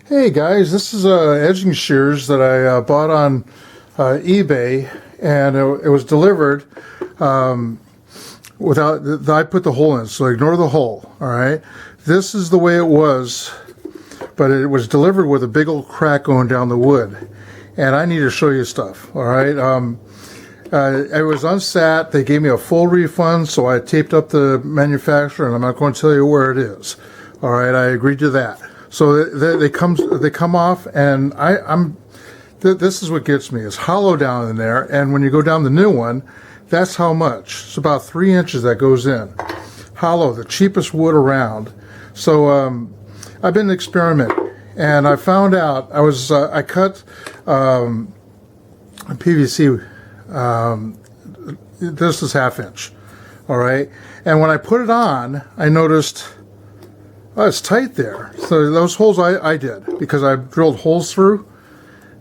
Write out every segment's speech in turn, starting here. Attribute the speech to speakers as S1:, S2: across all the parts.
S1: Hey guys, this is edging shears that I bought on eBay, and it was delivered without. I put the hole in, so ignore the hole. All right, this is the way it was, but it was delivered with a big old crack going down the wood, and I need to show you stuff. All right, it was unsat. They gave me a full refund, so I taped up the manufacturer, and I'm not going to tell you where it is. All right, I agreed to that. So they come off, and this is what gets me. It's hollow down in there, and when you go down the new one, that's how much. It's about 3 inches that goes in. Hollow, the cheapest wood around. So I've been experimenting, and I found out I cut PVC. This is 1/2 inch. All right, and when I put it on, I noticed. Oh, it's tight there. So those holes I did because I drilled holes through,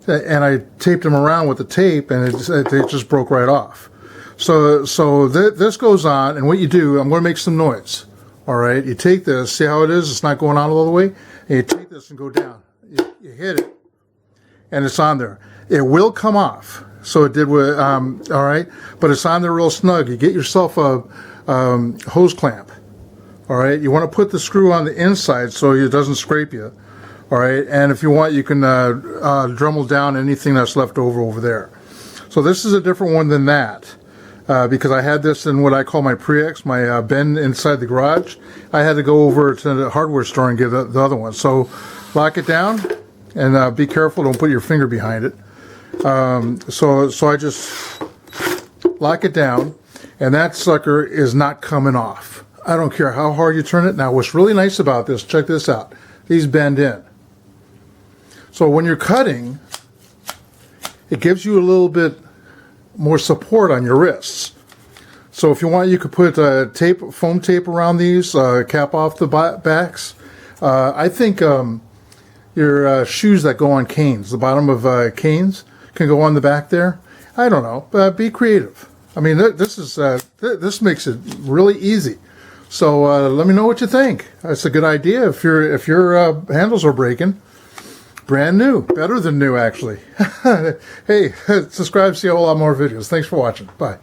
S1: and I taped them around with the tape, and it just broke right off. So this goes on, and what you do, I'm going to make some noise. All right, you take this, see how it is? It's not going on all the way, and you take this and go down. You hit it, and it's on there. It will come off. So it did with all right, but it's on there real snug. You get yourself a hose clamp. All right, you want to put the screw on the inside so it doesn't scrape you. All right, and if you want, you can Dremel down anything that's left over there. So this is a different one than that because I had this in what I call my pre-ex, my bin inside the garage. I had to go over to the hardware store and get the other one. So lock it down and be careful, don't put your finger behind it. So I just lock it down, and that sucker is not coming off. I don't care how hard you turn it. Now, what's really nice about this, check this out. These bend in. So when you're cutting, it gives you a little bit more support on your wrists. So if you want, you could put foam tape around these, cap off the backs. I think your shoes that go on canes, the bottom of canes, can go on the back there. I don't know. Be creative. I mean, this makes it really easy. So let me know what you think. That's a good idea if your handles are breaking. Brand new, better than new actually. Hey, subscribe, see a whole lot more videos. Thanks for watching. Bye.